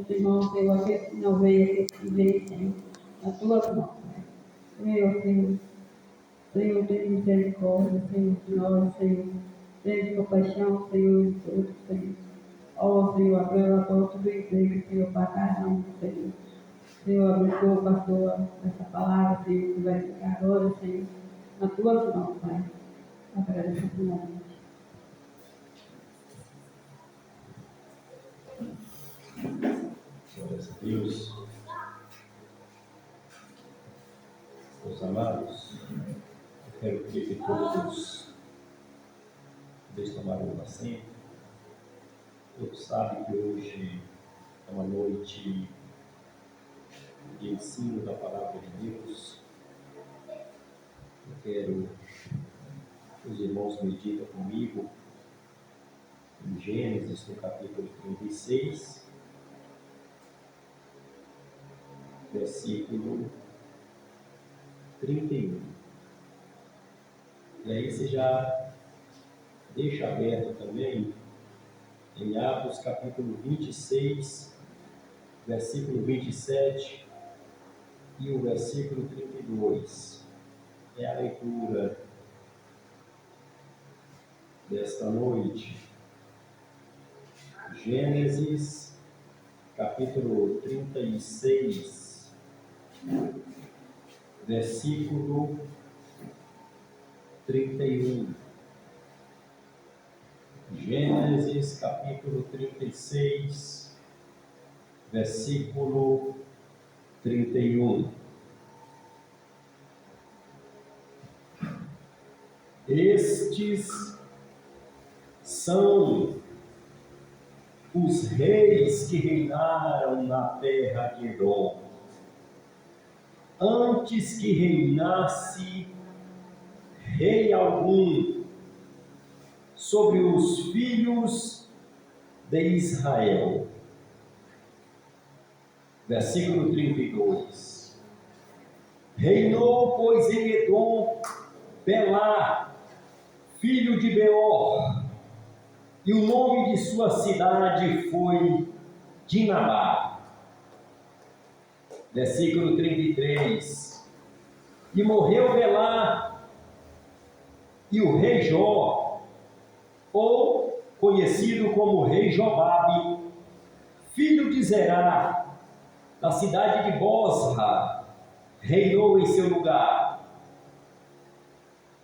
meus irmãos, Senhor, aqueles que não veem, aqueles que veem, Senhor, nas tuas mãos, Pai. Senhor, Senhor, tem misericórdia, Senhor, de nós, Senhor. Tem compaixão, Senhor, de todos, Senhor. Ó, Senhor, abriu a porta do emprego, Senhor, para cada um, Senhor. Senhor, abençoa o pastor essa palavra, Senhor, que vai ficar agora, Senhor, nas tuas mãos, Pai. Agradeço por nós. Glórias a Deus. Meus amados, eu quero pedir que todos tomaram um assento. Todos sabem que hoje é uma noite de ensino da palavra de Deus. Eu quero que os irmãos meditem comigo em Gênesis, no capítulo 36, versículo 31. E aí você já deixa aberto também em Atos capítulo 26, versículo 27 e o versículo 32. É a leitura desta noite. Gênesis capítulo 36, versículo 31. Gênesis capítulo 36, versículo 31. Estes são os reis que reinaram na terra de Edom, antes que reinasse rei algum sobre os filhos de Israel. Versículo 32. Reinou, pois, em Edom, Belá, filho de Beor, e o nome de sua cidade foi Dinabá. Versículo 33. E morreu Belá, e o rei Jó, ou conhecido como rei Jobabe, filho de Zerá, da cidade de Bosra, reinou em seu lugar.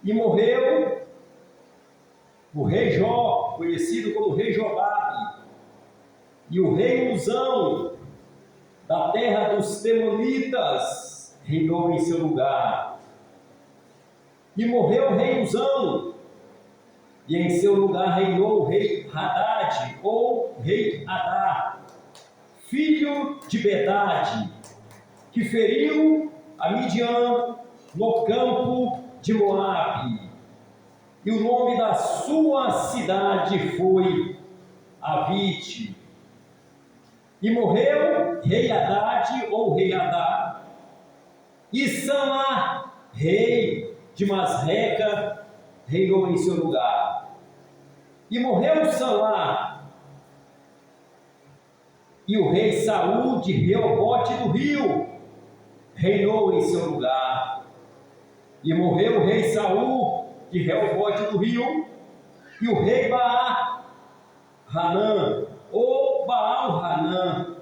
E morreu o rei Jó, conhecido como rei Jobabe, e o rei Uzão, da terra dos Temanitas, reinou em seu lugar. E morreu o rei Uzão, e em seu lugar reinou o rei Hadad, ou rei Adá, filho de Bedade, que feriu a Midian no campo de Moabe. E o nome da sua cidade foi Avite. E morreu rei Hadad, ou rei Adá, e Samá, rei de Masreca, reinou em seu lugar. E morreu Samá, e o rei Saul de Reobote do Rio reinou em seu lugar. E morreu o rei Saul de Reobote do Rio, e o rei Baal-Hanã, ou Baal-Hanã,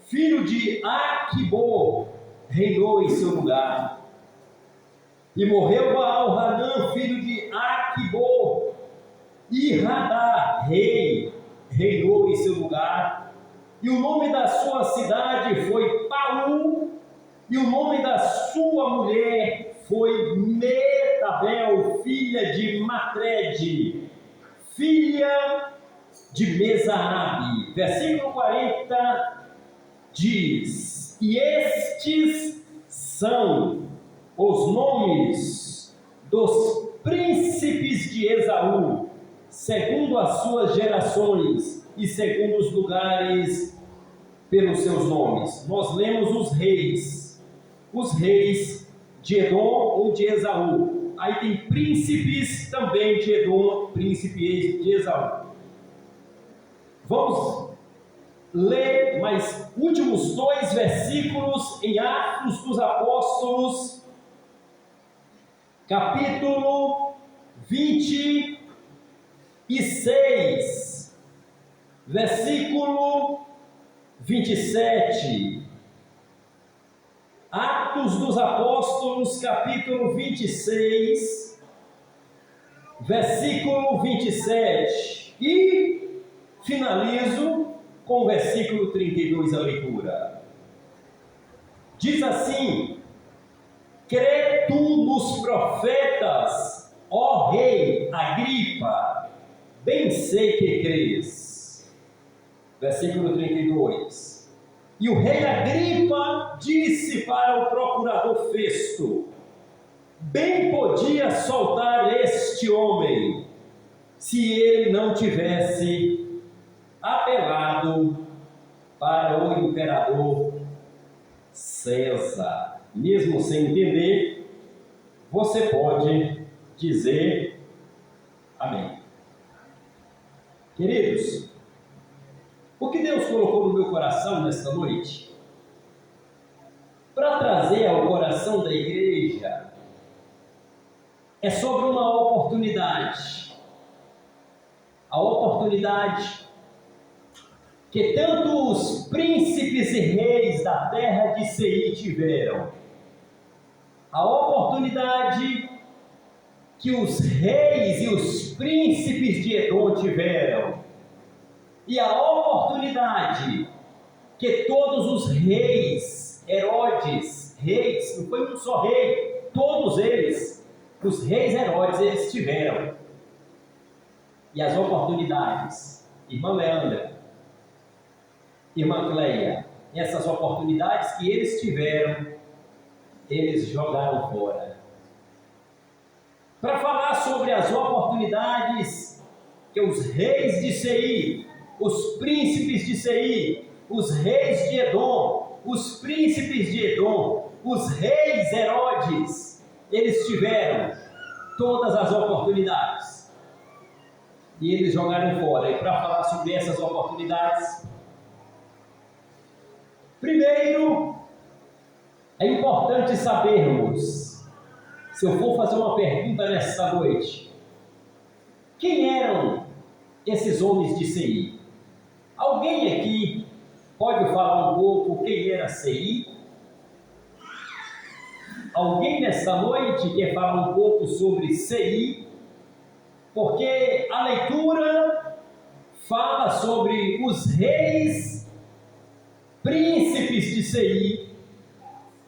filho de Aquibor, reinou em seu lugar. E morreu Baal-Hanã, filho de Aquibor, e Radá, rei, reinou em seu lugar. E o nome da sua cidade foi Paú, e o nome da sua mulher foi Metabel, filha de Matred, filha de Mesarabe. Versículo 40 diz: e estes são os nomes dos príncipes de Esaú, segundo as suas gerações e segundo os lugares pelos seus nomes. Nós lemos os reis de Edom ou de Esaú. Aí tem príncipes também de Edom, príncipes de Esaú. Vamos ler mais versículos em Atos dos Apóstolos, capítulo 26, versículo 27. Atos dos Apóstolos, capítulo 26, versículo 27. E finalizo com o versículo 32 a leitura. Diz assim: crê tu nos profetas, ó rei Agripa, bem sei que crês. Versículo 32. E o rei Agripa disse para o procurador Festo: bem podia soltar este homem, se ele não tivesse apelado para o imperador César. Mesmo sem entender, você pode dizer amém. Queridos, o que Deus colocou no meu coração nesta noite, para trazer ao coração da igreja, é sobre uma oportunidade. A oportunidade que tanto os príncipes e reis da terra de Seir tiveram. A oportunidade que os reis e os príncipes de Edom tiveram. E a oportunidade que todos os reis, Herodes, reis, não foi um só rei, todos eles, os reis Herodes, eles tiveram. E as oportunidades, irmã Leandra, irmã Cleia, essas oportunidades que eles tiveram, eles jogaram fora. Para falar sobre as oportunidades que os reis de Seir, os príncipes de Seir, os reis de Edom, os príncipes de Edom, os reis Herodes, eles tiveram todas as oportunidades e eles jogaram fora. E para falar sobre essas oportunidades, primeiro, é importante sabermos, se eu for fazer uma pergunta nesta noite, quem eram esses homens de Seir? Alguém aqui pode falar um pouco quem era Seir? Alguém nesta noite quer falar um pouco sobre Seir? Porque a leitura fala sobre os reis, príncipes de Seir,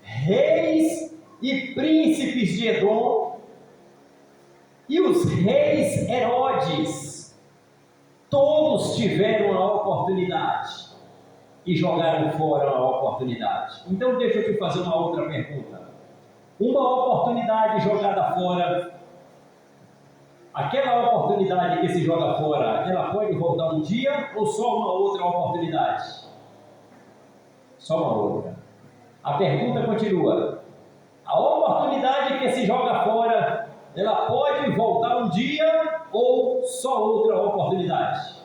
reis e príncipes de Edom, e os reis Herodes. Todos tiveram a oportunidade e jogaram fora a oportunidade. Então deixa eu te fazer uma outra pergunta. Uma oportunidade jogada fora, aquela oportunidade que se joga fora, ela pode voltar um dia ou só uma outra oportunidade? Só uma outra. A pergunta continua. A oportunidade que se joga fora, ela pode voltar um dia ou só outra oportunidade?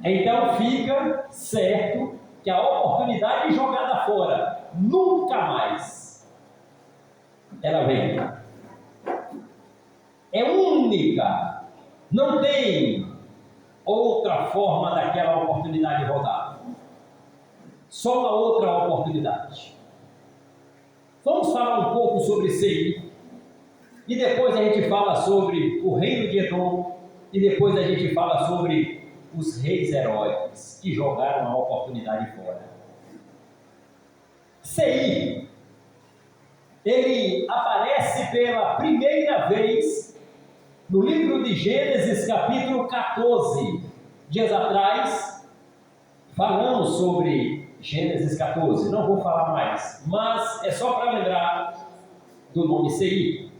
Então fica certo que a oportunidade jogada fora nunca mais ela vem. É única. Não tem outra forma daquela oportunidade voltar. Só uma outra oportunidade. Vamos falar um pouco sobre Seir. E depois a gente fala sobre o reino de Edom. E depois a gente fala sobre os reis Herodes que jogaram a oportunidade fora. Seir, ele aparece pela primeira vez no livro de Gênesis, capítulo 14. Dias atrás, falamos sobre Gênesis 14. Não vou falar mais, mas é só para lembrar do nome Seir.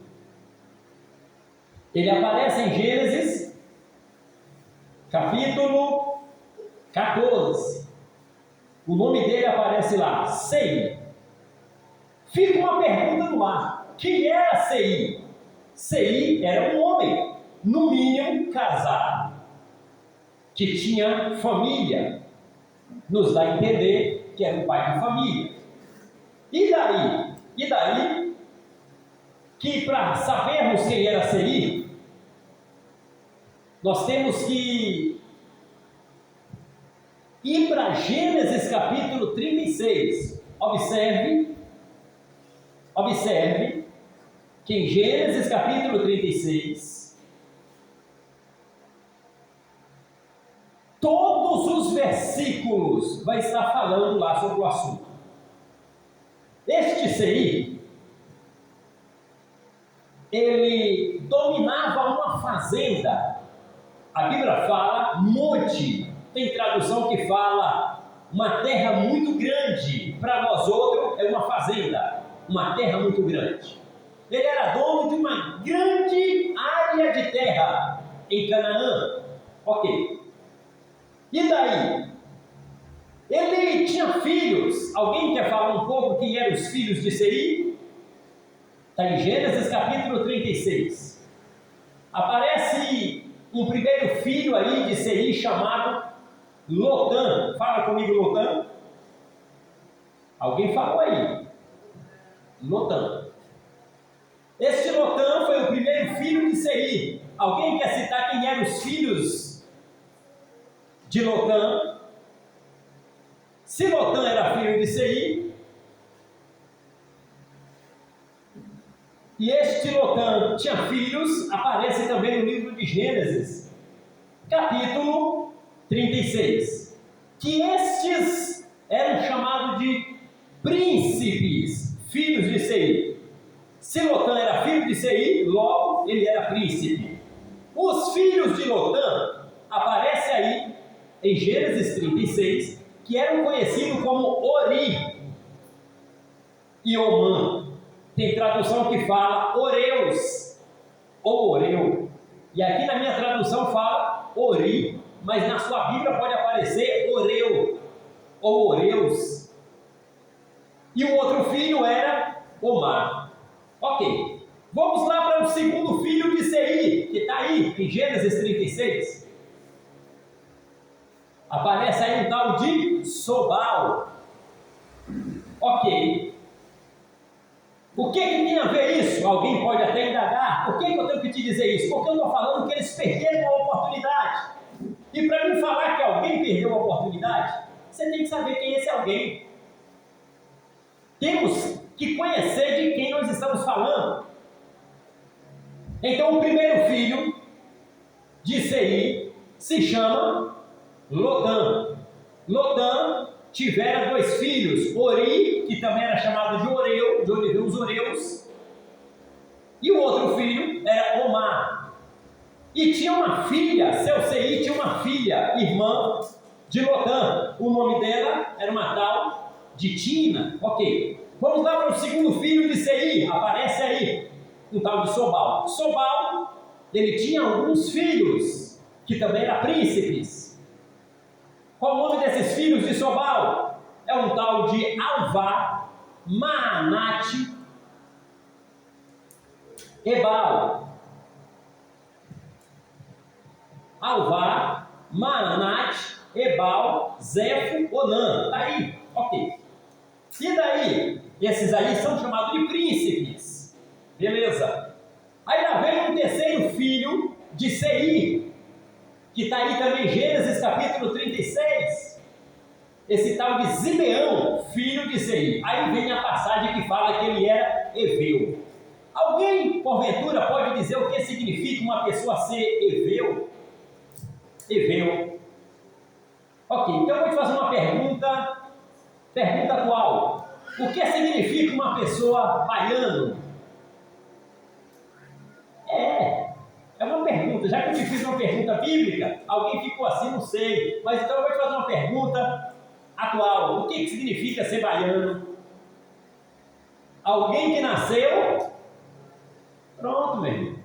Ele aparece em Gênesis, capítulo 14. O nome dele aparece lá, Seir. Fica uma pergunta no ar: quem era Seir? Seir era um homem, no mínimo casado. que tinha família, nos dá a entender que era um pai de família. E daí? E daí que para sabermos quem era Seir, nós temos que ir para Gênesis capítulo 36. Observe que em Gênesis capítulo 36, todos os versículos vai estar falando lá sobre o assunto. Este Seir, ele dominava uma fazenda. A Bíblia fala monte, tem tradução que fala uma terra muito grande. Para nós outros é uma fazenda, uma terra muito grande. Ele era dono de uma grande área de terra em Canaã. Ok. E daí? Ele tinha filhos. Alguém quer falar um pouco quem eram os filhos de Seir? Está em Gênesis capítulo 36. Aparece um primeiro filho aí de Seir chamado Lotã. Fala comigo, Lotã. Alguém falou aí. Lotã. Este Lotã foi o primeiro filho de Seir. Alguém quer citar quem eram os filhos de Lotã? Se Lotã era filho de Seir, e este Lotã tinha filhos, aparece também no livro de Gênesis, capítulo 36, que estes eram chamados de príncipes, filhos de Seir. Se Lotã era filho de Seir, logo ele era príncipe. Os filhos de Lotã aparecem aí em Gênesis 36, que eram conhecidos como Ori e Omã. Tem tradução que fala Oreus ou Oreu. E aqui na minha tradução fala Ori, mas na sua Bíblia pode aparecer Oreu ou Oreus. E o outro filho era Omar. Ok. Vamos lá para o segundo filho de Seir, que está aí em Gênesis 36. Aparece aí um tal de Sobal. Ok. O que tem a ver isso? Alguém pode até indagar. Por que eu tenho que te dizer isso? Porque eu estou falando que eles perderam a oportunidade. E para me falar que alguém perdeu a oportunidade, você tem que saber quem é esse alguém. Temos que conhecer de quem nós estamos falando. Então o primeiro filho de Seir se chama Lotã. Lotã tivera dois filhos, Ori, que também era chamado de Oreu, de onde veio os Oreus, e o outro filho era Omar. E tinha uma filha, seu Seir tinha uma filha, irmã de Lotã. O nome dela era uma tal de Tina. Ok. Vamos lá para o segundo filho de Seir. Aparece aí um tal de Sobal. Sobal, ele tinha alguns filhos, que também eram príncipes. Qual o nome desses filhos de Sobal? É um tal de Alvá, Maanate, Ebal. Alvá, Maanate, Ebal, Zefo, Onã. Está aí, ok. E daí? Esses aí são chamados de príncipes. Beleza. Aí lá vem um terceiro filho de Seir, que está aí também em Gênesis capítulo 36. Esse tal de Zibeão, filho de Seir. Aí vem a passagem que fala que ele era Eveu. Alguém, porventura, pode dizer o que significa uma pessoa ser Eveu? Eveu. Ok, então eu vou te fazer uma pergunta atual. O que significa uma pessoa baiano? É uma pergunta. Já que eu te fiz uma pergunta bíblica, alguém ficou assim, não sei. Mas então eu vou te fazer uma pergunta atual. O que significa ser baiano? Alguém que nasceu? Pronto, meu irmão.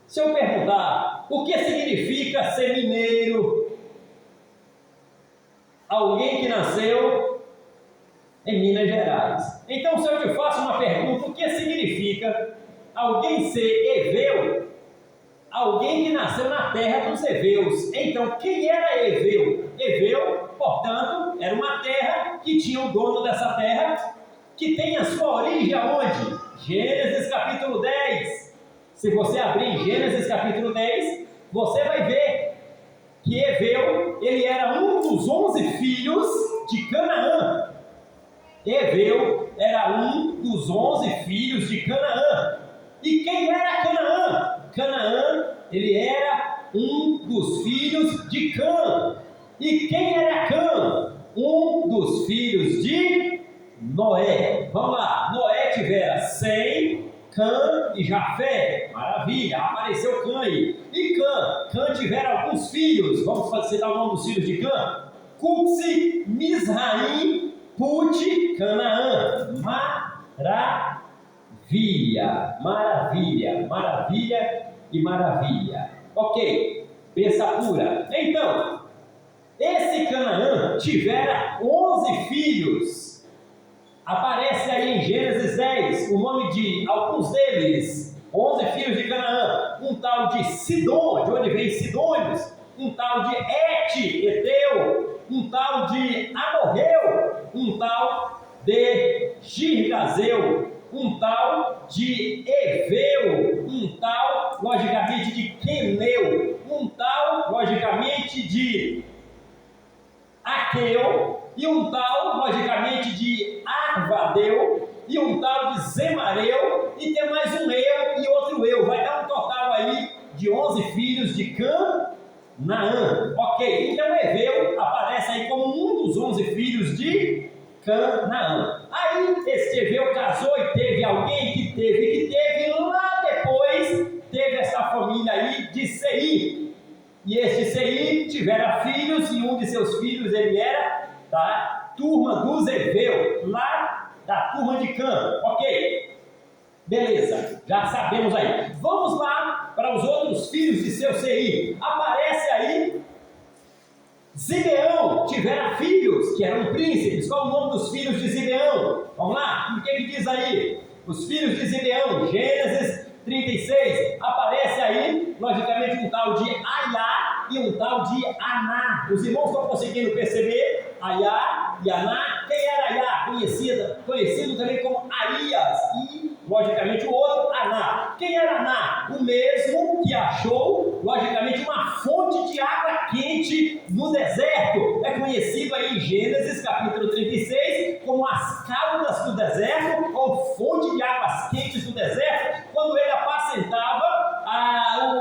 Se eu perguntar, o que significa ser mineiro? Alguém que nasceu em Minas Gerais. Então, se eu te faço uma pergunta, o que significa alguém ser eveu? Alguém que nasceu nasceu na terra dos heveus. Então, quem era Eveu? Eveu, portanto, era uma terra que tinha o dono dessa terra, que tem a sua origem aonde? Gênesis capítulo 10. Se você abrir em Gênesis capítulo 10, você vai ver que Eveu, ele era um dos 11 filhos de Canaã. Eveu era um dos 11 filhos de Canaã. E quem era Canaã? Canaã, ele era um dos filhos de Cã. E quem era Cã? Um dos filhos de Noé. Vamos lá, Noé tivera Sem, Cã e Jafé. Maravilha, apareceu Cã aí. E Cã tivera alguns filhos. Vamos citar o nome dos filhos de Cã: Cuxi, Misraim, Put, Canaã. Maravilha e maravilha. Ok, pensa pura. Então, esse Canaã tivera 11 filhos. Aparece aí em Gênesis 10 o nome de alguns deles. 11 filhos de Canaã. Um tal de Sidom, de onde vem Sidônios. Um tal de Eteu. Um tal de Amorreu. Um tal de Girgazeu. Um tal de Eveu. Um tal, logicamente, de Queneu. Um tal, logicamente, de Aqueu. E um tal, logicamente, de Arvadeu. E um tal de Zemareu. E tem mais um eu e outro eu. Vai dar um total aí de 11 filhos de Canaã. Ok, então Eveu aparece aí como um dos 11 filhos de Canaã. Aí esse Eveu casou e teve alguém que teve lá depois, teve essa família aí de Seir. E este Seir tivera filhos, e um de seus filhos ele era da turma dos Eveu, lá da turma de Cã. Ok, beleza, já sabemos aí. Vamos lá para os outros filhos de seu Seir. Aparece aí Zibeão tivera filhos que eram príncipes. Qual o nome dos filhos de Zibeão? Vamos lá, o que diz aí? Os filhos de Zibeão, Gênesis 36. Aparece aí, logicamente, um tal de Aiá e um tal de Aná. Os irmãos estão conseguindo perceber? Aiá e Aná. Quem era Aiá? Conhecido também como Aías. E, logicamente, o outro, Aná. Quem era Aná? O mesmo que achou, logicamente, uma fonte de água quente no deserto. É conhecido aí em Gênesis capítulo 36 como as caudas do deserto, ou fonte de águas quentes do deserto, quando ele apacentava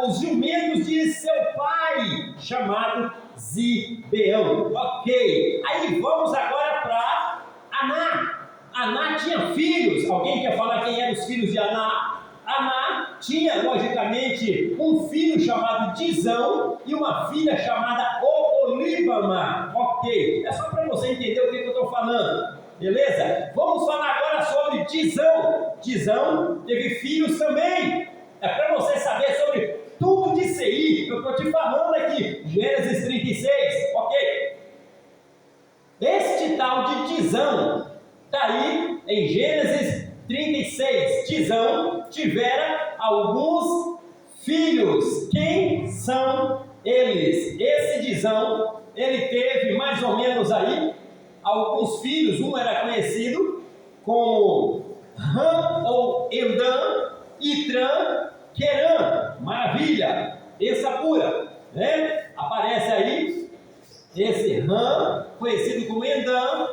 os jumentos de seu pai, chamado Zibeão. Ok, aí vamos agora para Aná. Aná tinha filhos. Alguém quer falar quem eram os filhos de Aná? Aná tinha, logicamente, um filho chamado Dizão e uma filha chamada Oholibama. Ok, é só para você entender o que eu estou falando, beleza? Vamos falar agora sobre Dizão. Dizão teve filhos também. É para você saber sobre tudo de Seir, eu estou te falando aqui, Gênesis 36, ok? Este tal de Dizão está aí em Gênesis 36. Dizão tivera alguns filhos. Quem são eles? Esse Dizão, ele teve mais ou menos aí alguns filhos. Um era conhecido como Ram ou Endã, Itran, Querã. Maravilha, essa pura, né? Aparece aí esse Ram, conhecido como Endã,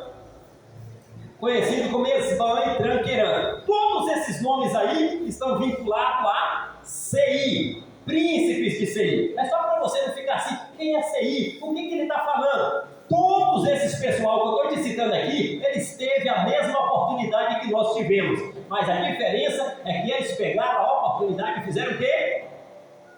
conhecido como Esbã e Tranqueirã. Todos esses nomes aí estão vinculados a Seir, príncipes de Seir. É só para você não ficar assim, quem é Seir? O que ele está falando? Todos esses pessoal que eu estou te citando aqui, eles teve a mesma oportunidade que nós tivemos, mas a diferença é que eles pegaram a oportunidade e fizeram o quê?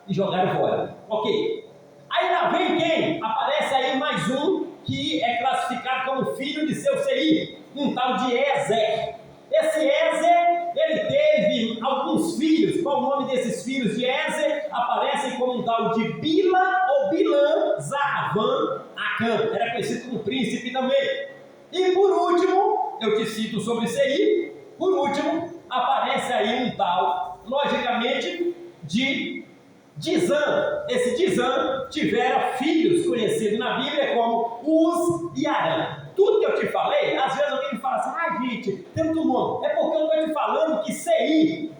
E jogaram fora. Ok. Aí lá vem quem? Aparece aí mais um que é classificado como filho de seu Seir, um tal de Ezer. Esse Ezer, ele teve alguns filhos. Qual o nome desses filhos de Ezer? Aparecem como um tal de Bila ou Bilã, Zarvan, Acã. Era conhecido como príncipe também. E por último, eu te cito sobre Seir. Por último, aparece aí um tal, logicamente, de Dizan, esse Dizan tivera filhos conhecidos na Bíblia como Uz e Arã. Tudo que eu te falei, às vezes alguém me fala assim, gente, tanto nome. É porque eu estou te falando que Seir,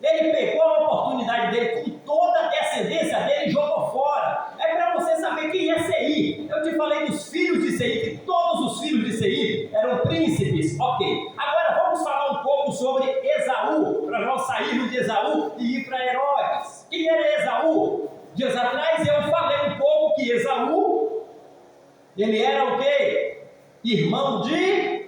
ele pegou a oportunidade dele com toda a descendência dele e jogou fora. É para você saber quem é Seir. Eu te falei dos filhos de Seir, que todos os filhos de Seir eram príncipes. Ok. Agora vamos falar um pouco sobre Esaú, para nós sairmos de Esaú e ir para Herodes. Quem era Esaú? Dias atrás eu falei um pouco que Esaú, ele era o quê? Irmão de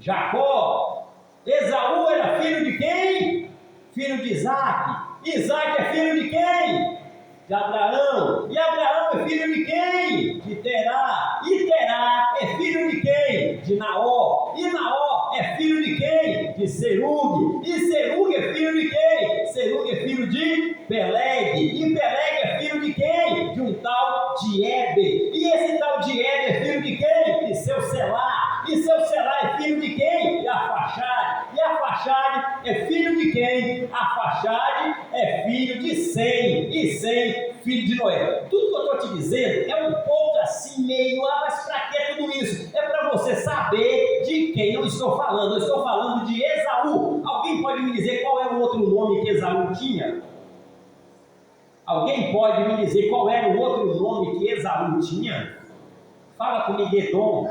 Jacó. Esaú era filho de quem? Filho de Isaac. Isaac é filho de quem? De Abraão. E Abraão é filho de quem? De Terá. E Terá é filho de quem? De Naó. E Naó é filho de quem? De Serugue. E Serugue é filho de quem? Serugue é filho de Peleg. E Peleg é filho de quem? De um tal de Heber. E esse tal de Heber é filho de quem? De seu Selá. E seu Selá é filho de quem? De Arfaxade. E Arfaxade é filho de quem? Arfaxade é filho de Sem. E Sem, filho de Noé. Tudo que eu estou te dizendo é um pouco assim, meio, mas para que tudo isso? É para você saber de quem eu estou falando. Eu estou falando de Esaú. Alguém pode me dizer qual é o outro nome que Esaú tinha? Alguém pode me dizer qual era o outro nome que Esaú tinha? Fala comigo, Edom.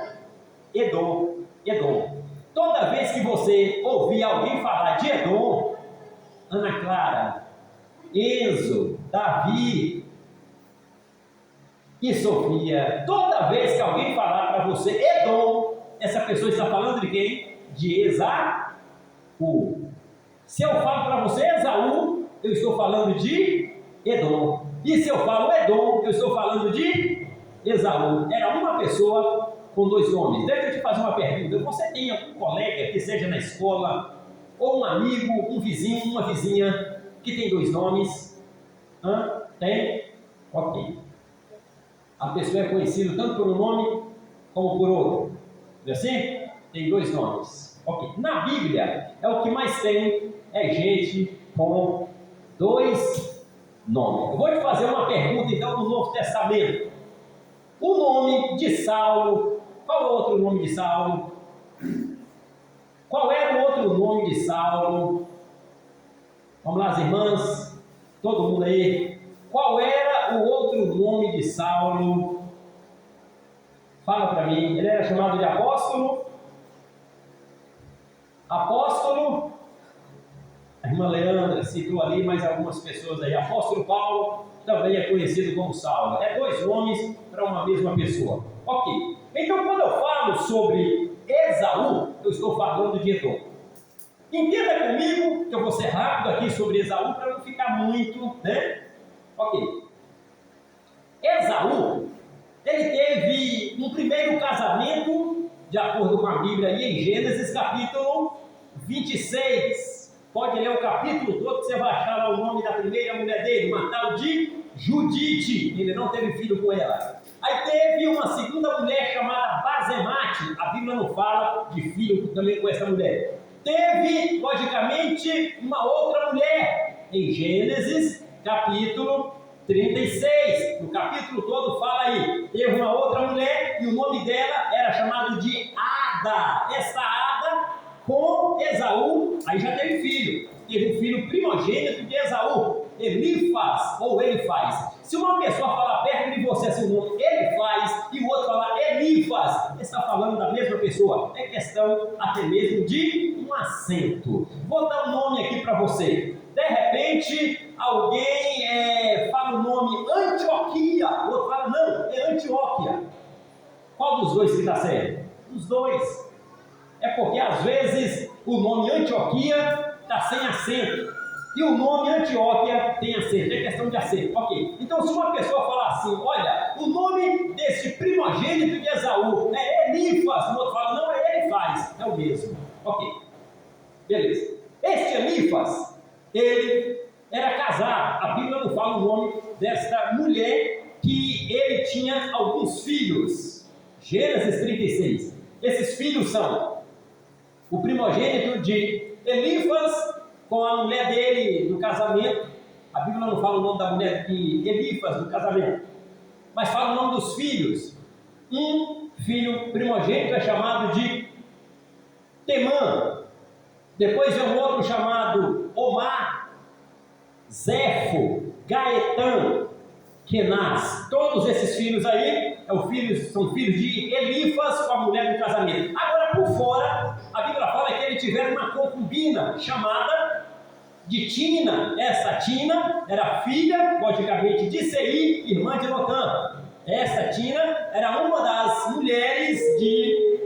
Edom. Edom. Toda vez que você ouvir alguém falar de Edom, Ana Clara, Enzo, Davi e Sofia, toda vez que alguém falar para você Edom, essa pessoa está falando de quem? De Esaú. Se eu falo para você Esaú, eu estou falando de Edom. E se eu falo Edom, eu estou falando de Esaú. Era uma pessoa com dois nomes. Deixa eu te fazer uma pergunta. Você tem algum colega que seja na escola, ou um amigo, um vizinho, uma vizinha que tem dois nomes? Tem? Ok. A pessoa é conhecida tanto por um nome como por outro. Não é assim? Tem dois nomes. Ok. Na Bíblia, é o que mais tem, é gente com dois nomes. Eu vou te fazer uma pergunta então no Novo Testamento. O nome de Saulo, qual é o outro nome de Saulo? Qual era o outro nome de Saulo? Vamos lá, as irmãs, todo mundo aí. Qual era o outro nome de Saulo? Fala para mim. Ele era chamado de apóstolo? Apóstolo? A irmã Leandra citou ali mais algumas pessoas aí. Apóstolo Paulo também é conhecido como Saulo. É dois nomes para uma mesma pessoa. Ok. Então, quando eu falo sobre Esaú, eu estou falando de Edom. Entenda comigo, que eu vou ser rápido aqui sobre Esaú para não ficar muito, né? Ok. Esaú, ele teve um primeiro casamento, de acordo com a Bíblia, aí em Gênesis capítulo 26. Pode ler o capítulo todo que você vai achar lá o nome da primeira mulher dele, uma tal de Judite. Ele não teve filho com ela. Aí teve uma segunda mulher chamada Bazemate. A Bíblia não fala de filho também com essa mulher. Teve, logicamente, uma outra mulher em Gênesis capítulo 36. No capítulo todo fala aí. Teve uma outra mulher e o nome dela era chamado de Ada. Essa Ada com Esaú, aí já teve filho. Teve um filho primogênito de Esaú, Elifaz ou Elifaz. Se uma pessoa falar perto de você assim, o nome Elifaz e o outro falar Elifaz, está falando da mesma pessoa. É questão até mesmo de um acento. Vou dar um nome aqui para você. De repente, alguém fala o nome Antioquia, o outro fala, não, é Antioquia. Qual dos dois que está certo? Os dois. É porque às vezes o nome Antioquia está sem acento e o nome Antioquia tem acento, é questão de acento. Ok, então se uma pessoa falar assim, olha, o nome desse primogênito de Esaú é Elifaz, o outro fala, não, é Elifaz, é o mesmo. Ok, beleza. Este Elifaz, ele era casado, a Bíblia não fala o nome desta mulher, que ele tinha alguns filhos. Gênesis 36. Esses filhos são o primogênito de Elifaz com a mulher dele no casamento. A Bíblia não fala o nome da mulher de Elifas, do casamento, mas fala o nome dos filhos. Um filho primogênito é chamado de Temã. Depois vem um outro chamado Omar, Zefo, Gaetã, Kenaz. Todos esses filhos aí são filhos de Elifas com a mulher do casamento. Agora, por fora, a Bíblia fala que ele tiver uma concubina chamada de Tina. Essa Tina era filha, logicamente, de Sei, irmã de Lotã. Essa Tina era uma das mulheres de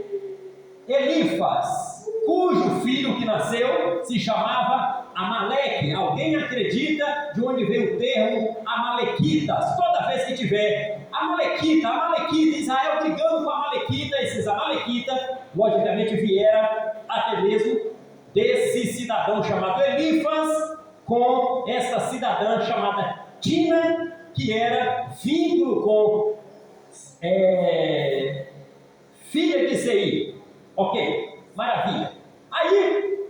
Elifas, cujo filho que nasceu se chamava Amaleque. Alguém acredita de onde vem o termo Amalequitas? Toda vez que tiver Amalequita, Israel brigando com Amalequita, esses Amalequitas, logicamente vieram até mesmo desse cidadão chamado Elifas com essa cidadã chamada Tina, que era vínculo com filha de Sei. Ok, maravilha. Aí,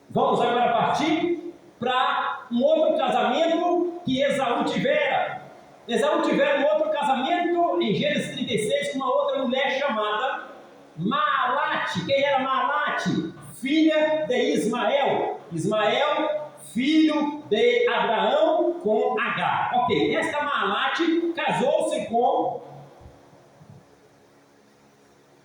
vamos agora partir para um outro casamento que Esaú tivera. Esaú tivera um outro casamento em Gênesis 36 com uma outra mulher chamada Maalate. Quem era Maalate? Filha de Ismael. Ismael, filho de Abraão com Agar. Ok, esta Maalate casou-se com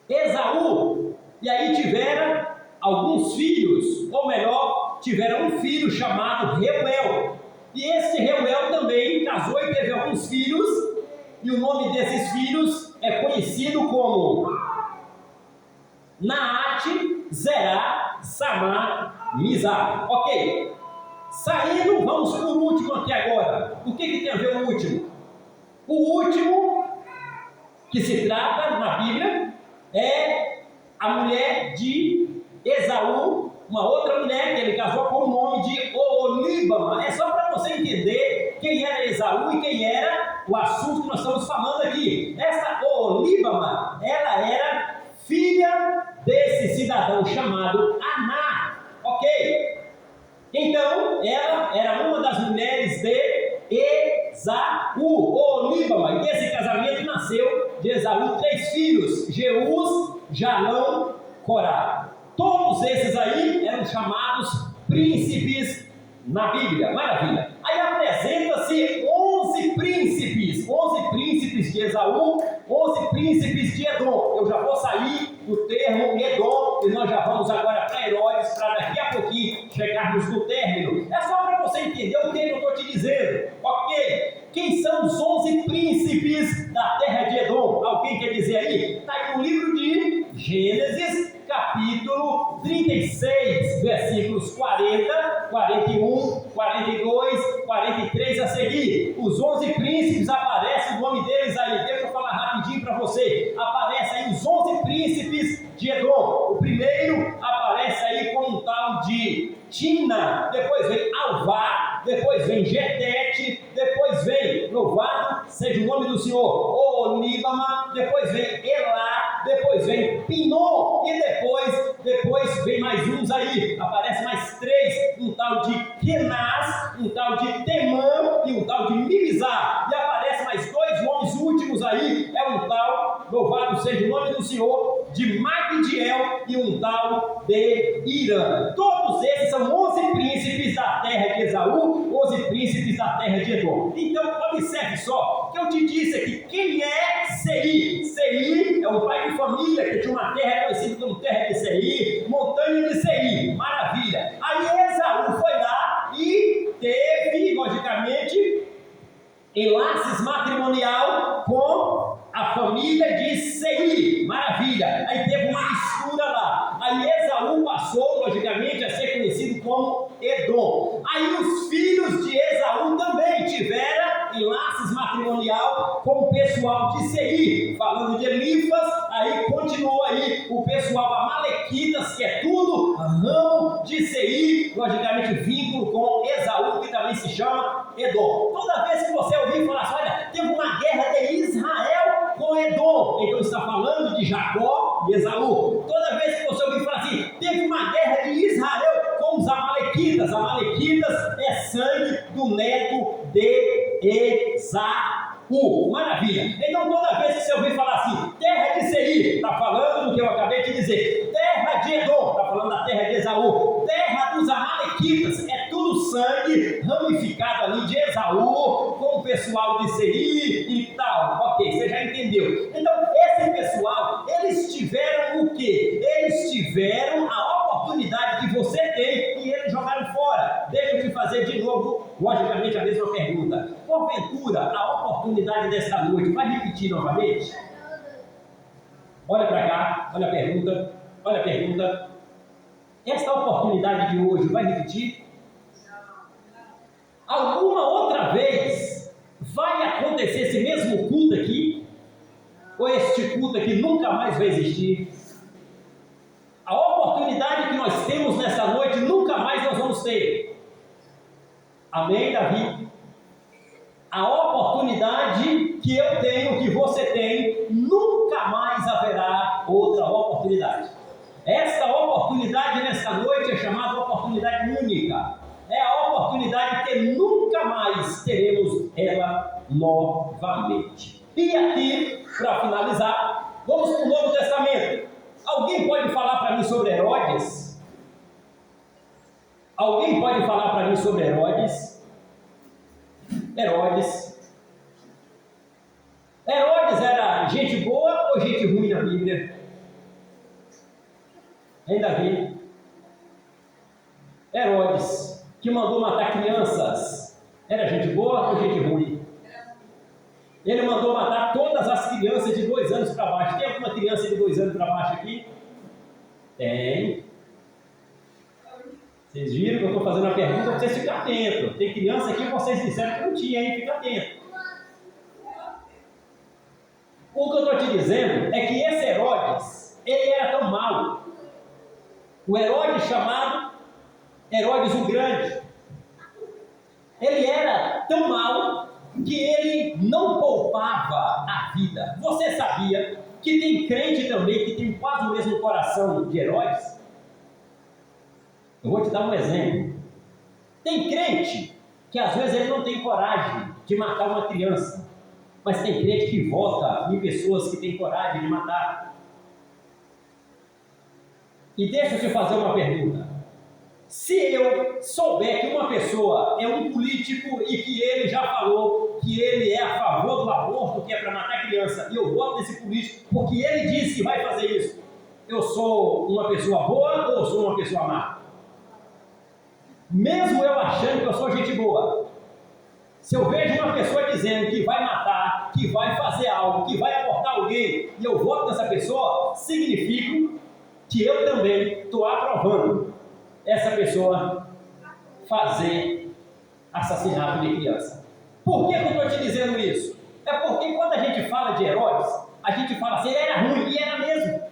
Esaú. E aí tiveram alguns filhos, ou melhor, tiveram um filho chamado Reuel. E esse Reuel também casou e teve alguns filhos, e o nome desses filhos é conhecido como Naate, Zerá, Samar, Mizar. Ok, saindo, vamos por último aqui agora. O que tem a ver o último? O último que se trata na Bíblia é a mulher de Esaú, uma outra mulher que ele casou com o nome de Oholíbama. É só para você entender quem era Esaú e quem era o assunto que nós estamos falando aqui. Essa Oholíbama, ela era filha desse cidadão chamado Aná, ok? Então, ela era uma das mulheres de Esaú, Oholíbama. E desse casamento nasceu de Esaú 3 filhos, Jeús, Jalão, Corá. Todos esses aí eram chamados príncipes na Bíblia. Maravilha. Aí apresenta-se 11 príncipes de Esaú, 11 príncipes de Edom. Eu já vou sair do termo Edom e nós já vamos agora para Herodes, para daqui a pouquinho chegarmos no término. É só para você entender o que eu estou te dizendo, ok? Quem são os 11 príncipes da terra de Edom? Alguém quer dizer aí? Está aí no livro de Gênesis, capítulo 36, versículos 40, 41, 42, 43 a seguir. Os 11 príncipes, aparece o nome deles aí. Deixa eu falar rapidinho para você. Aparece aí os 11 príncipes de Edom. O primeiro aparece aí como um tal de Tina, depois vem Alvá, depois vem Getete, depois vem, louvado seja o nome do Senhor, Oholíbama, depois vem Elá, depois vem Pinom, e depois vem mais uns aí, aparece mais 3, um tal de Kenaz, um tal de Temã e um tal de Mibizar, e aparece mais 2 nomes últimos aí, é um tal, louvado seja o nome do Senhor, de Magdiel e um tal de Irã. Todos esses são 11 príncipes da terra de Esaú, 11 príncipes da terra de Edom. Então, observe só, que eu te disse aqui, quem é Sei? Sei é um pai de família que tinha uma terra conhecida como terra de Sei, montanha de Sei, maravilha. Aí Esaú foi lá e teve, logicamente, enlaces matrimonial com a família de Sei, maravilha. Aí teve uma mistura lá. Aí Esaú passou, logicamente, a ser conhecido como Edom. Aí os filhos de Esaú também tiveram enlaces matrimonial com o pessoal de Sei. Falando de Elifas, aí continuou aí o pessoal Amalequitas, que é tudo ramo de Sei, logicamente vínculo com Esaú, que também se chama Edom. Toda vez que você ouvir falar assim, olha, teve uma guerra de Israel com Edom, então está falando de Jacó e Esaú. Toda vez que você ouvir falar assim, teve uma guerra de Israel com os Amalequitas. Amalequitas é sangue do neto está falando do que eu acabei de dizer. Terra de Edom, está falando da terra de Esaú. Terra dos Amalequitas, é tudo sangue ramificado ali de Esaú, com o pessoal de Seir e tal. Ok, você já entendeu. Então, esse pessoal, eles tiveram o quê? Eles tiveram a oportunidade que você tem e eles jogaram fora. Deixa eu te fazer de novo, logicamente, a mesma pergunta. Porventura, a oportunidade desta noite, vai repetir novamente? Olha para cá, olha a pergunta, olha a pergunta. Esta oportunidade de hoje vai repetir? Alguma outra vez vai acontecer esse mesmo culto aqui? Ou este culto aqui nunca mais vai existir? A oportunidade que nós temos nessa noite, nunca mais nós vamos ter. Amém, Davi? A oportunidade que eu tenho, que você tem, nunca mais haverá outra oportunidade. Esta oportunidade nesta noite é chamada oportunidade única. É a oportunidade que nunca mais teremos ela novamente. E aqui, para finalizar, vamos para o Novo Testamento. Alguém pode falar para mim sobre Herodes? Alguém pode falar para mim sobre Herodes? Herodes era gente boa ou gente ruim na Bíblia? Hein, Davi? Herodes, que mandou matar crianças, era gente boa ou gente ruim? Ele mandou matar todas as crianças de 2 anos para baixo. Tem alguma criança de 2 anos para baixo aqui? Tem. Vocês viram que eu estou fazendo a pergunta para vocês ficarem atentos. Tem criança aqui que vocês disseram que não tinha, hein? Fica atento. O que eu estou te dizendo é que esse Herodes, ele era tão mau. O Herodes chamado Herodes o Grande. Ele era tão mau que ele não poupava a vida. Você sabia que tem crente também que tem quase o mesmo coração de Herodes? Eu vou te dar um exemplo. Tem crente que às vezes ele não tem coragem de matar uma criança, mas tem crente que vota em pessoas que têm coragem de matar. E deixa eu te fazer uma pergunta. Se eu souber que uma pessoa é um político e que ele já falou que ele é a favor do aborto, que é para matar criança, e eu voto nesse político porque ele disse que vai fazer isso, eu sou uma pessoa boa ou eu sou uma pessoa má? Mesmo eu achando que eu sou gente boa, se eu vejo uma pessoa dizendo que vai matar, que vai fazer algo, que vai abortar alguém, e eu voto nessa pessoa, significa que eu também estou aprovando essa pessoa fazer assassinato de criança. Por que eu estou te dizendo isso? É porque quando a gente fala de Herodes, a gente fala assim, ele era ruim, e era mesmo.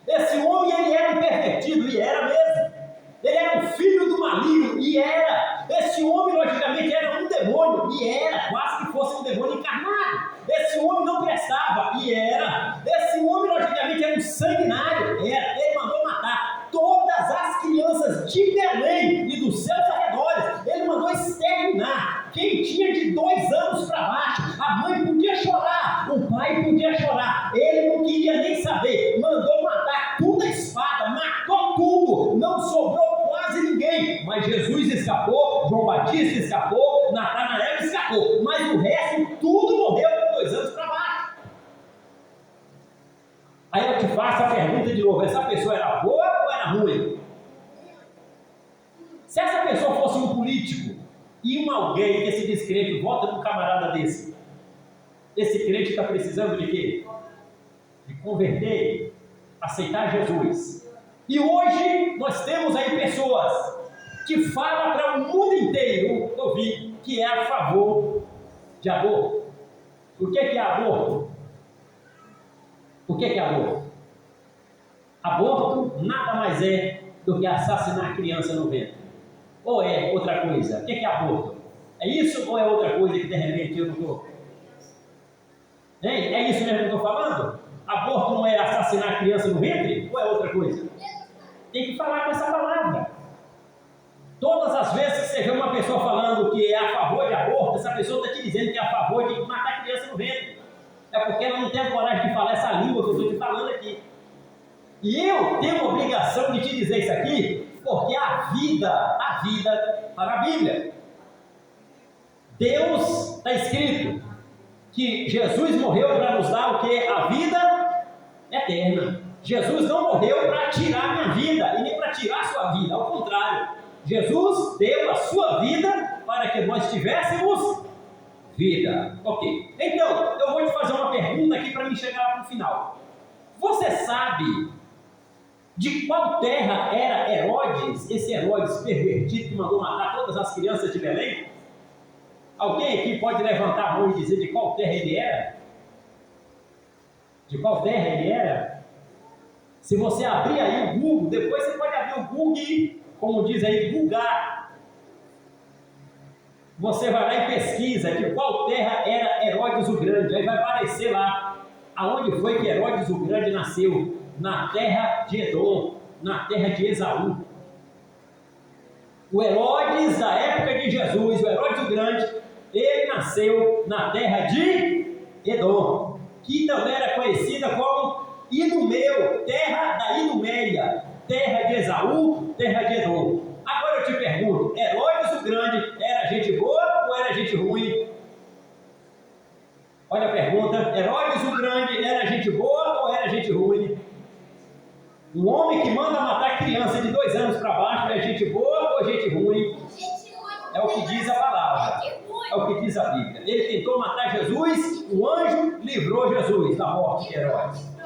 Esse homem, ele era um pervertido, e era mesmo. Ele era um filho do maligno, e era. Esse homem, logicamente, era um demônio, e era. Quase que fosse um demônio encarnado. Esse homem não prestava, e era. Esse homem, logicamente, era um sanguinário, era. Ele mandou matar todas as crianças de Belém e dos seus arredores. Ele mandou exterminar quem tinha de 2 anos para baixo. A mãe podia chorar, o pai podia chorar, ele não queria nem saber. Mandou matar tudo a espada, matou tudo, não sobrou quase ninguém. Mas Jesus escapou, João Batista escapou, Natanael escapou, mas o resto tudo morreu com 2 anos para baixo. Aí eu te faço a pergunta de novo: essa pessoa era boa ou era ruim? Se essa pessoa fosse um político e alguém que esse descrente vota num camarada desse, esse crente está precisando de quê? De converter, aceitar Jesus. E hoje nós temos aí pessoas que falam para o mundo inteiro, ouvir, que é a favor de aborto. O que é aborto? O que é aborto? Aborto nada mais é do que assassinar a criança no ventre. Ou é outra coisa? O que é aborto? É isso ou é outra coisa que de repente eu não estou? É isso mesmo que eu estou falando? Aborto não é assassinar a criança no ventre? Ou é outra coisa? Tem que falar com essa palavra. Todas as vezes que você vê uma pessoa falando que é a favor de aborto, essa pessoa está te dizendo que é a favor de matar a criança no ventre. É porque ela não tem a coragem de falar essa língua que eu estou te falando aqui. E eu tenho a obrigação de te dizer isso aqui, porque a vida está na Bíblia. Deus, está escrito que Jesus morreu para nos dar o que? A vida eterna. Jesus não morreu para tirar a minha vida e nem para tirar a sua vida, ao contrário. Jesus deu a sua vida para que nós tivéssemos vida. Ok. Então, eu vou te fazer uma pergunta aqui para me chegar para o final. Você sabe de qual terra era Herodes, esse Herodes pervertido que mandou matar todas as crianças de Belém? Alguém aqui pode levantar a mão e dizer de qual terra ele era? De qual terra ele era? Se você abrir aí o Google, depois você pode abrir o Google e, como diz aí, googar. Você vai lá e pesquisa de qual terra era Herodes o Grande. Aí vai aparecer lá aonde foi que Herodes o Grande nasceu. Na terra de Edom, na terra de Esaú. O Herodes da época de Jesus, o Herodes o Grande, ele nasceu na terra de Edom, que também era conhecida como Idumeu, terra da Idumeia, terra de Esaú, terra de Edom. Agora eu te pergunto, Herodes o Grande era gente boa ou era gente ruim? Olha a pergunta, Herodes o Grande era gente boa ou era gente ruim? Um homem que manda matar criança de 2 anos para baixo é gente boa ou gente ruim? É o que diz a palavra, é o que diz a Bíblia. Ele tentou matar Jesus, o anjo livrou Jesus da morte de Herodes.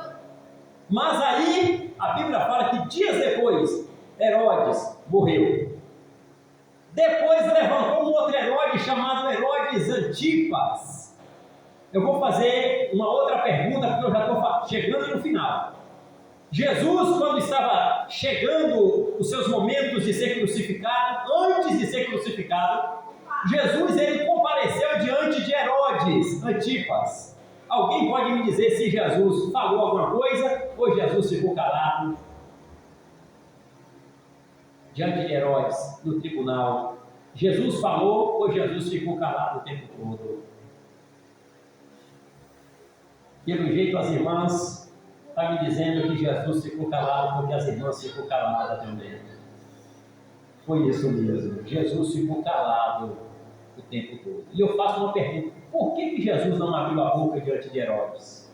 Mas aí a Bíblia fala que dias depois Herodes morreu. Depois levantou um outro Herodes chamado Herodes Antipas. Eu vou fazer uma outra pergunta porque eu já estou chegando no final. Jesus, quando estava chegando os seus momentos de ser crucificado, antes de ser crucificado, Jesus ele compareceu diante de Herodes Antipas. Alguém pode me dizer se Jesus falou alguma coisa ou Jesus ficou calado? Diante de Herodes, no tribunal, Jesus falou ou Jesus ficou calado o tempo todo? Pelo jeito as irmãs está me dizendo que Jesus ficou calado porque as irmãs ficou caladas também. Foi isso mesmo. Jesus ficou calado o tempo todo. E eu faço uma pergunta: por que Jesus não abriu a boca diante de Herodes?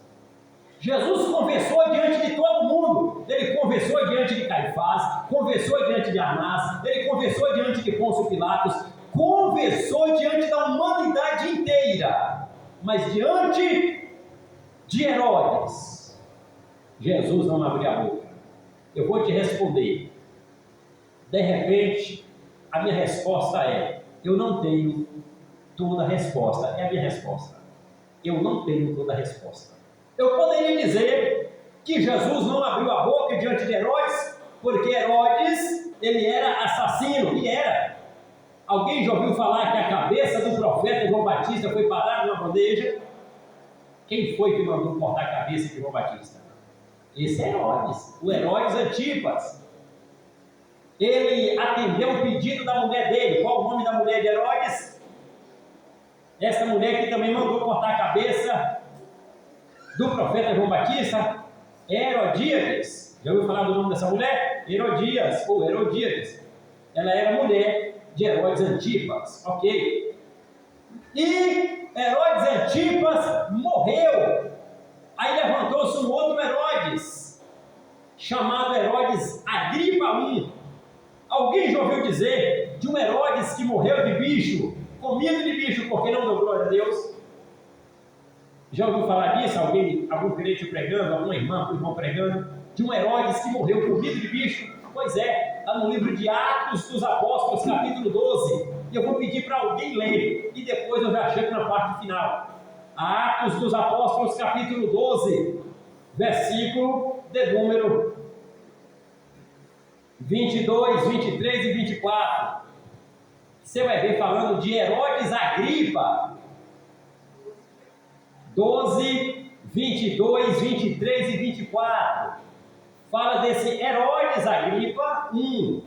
Jesus conversou diante de todo mundo. Ele conversou diante de Caifás, conversou diante de Anás, ele conversou diante de Pôncio Pilatos, conversou diante da humanidade inteira. Mas diante de Herodes, Jesus não abriu a boca. Eu vou te responder. De repente, a minha resposta é: eu não tenho toda a resposta. É a minha resposta. Eu não tenho toda a resposta. Eu poderia dizer que Jesus não abriu a boca diante de Herodes, porque Herodes, ele era assassino, e era. Alguém já ouviu falar que a cabeça do profeta João Batista foi parar numa bandeja? Quem foi que mandou cortar a cabeça de João Batista? Esse é Herodes, o Herodes Antipas. Ele atendeu o pedido da mulher dele. Qual o nome da mulher de Herodes? Essa mulher que também mandou cortar a cabeça do profeta João Batista, Herodíades. Já ouviu falar do nome dessa mulher? Herodias ou Herodíades. Ela era mulher de Herodes Antipas, ok? E Herodes Antipas morreu. Aí levantou-se um outro Herodes, chamado Herodes Agripa I. Alguém já ouviu dizer de um Herodes que morreu de bicho, comido de bicho, porque não deu glória a Deus? Já ouviu falar disso? Algum crente pregando, alguma irmã, algum irmão pregando, de um Herodes que morreu comido de bicho? Pois é, está no livro de Atos dos Apóstolos, capítulo 12. E eu vou pedir para alguém ler, e depois eu já chego na parte final. Atos dos Apóstolos, capítulo 12, versículo de número 22, 23 e 24. Você vai ver falando de Herodes Agripa. 12, 22, 23 e 24. Fala desse Herodes Agripa I.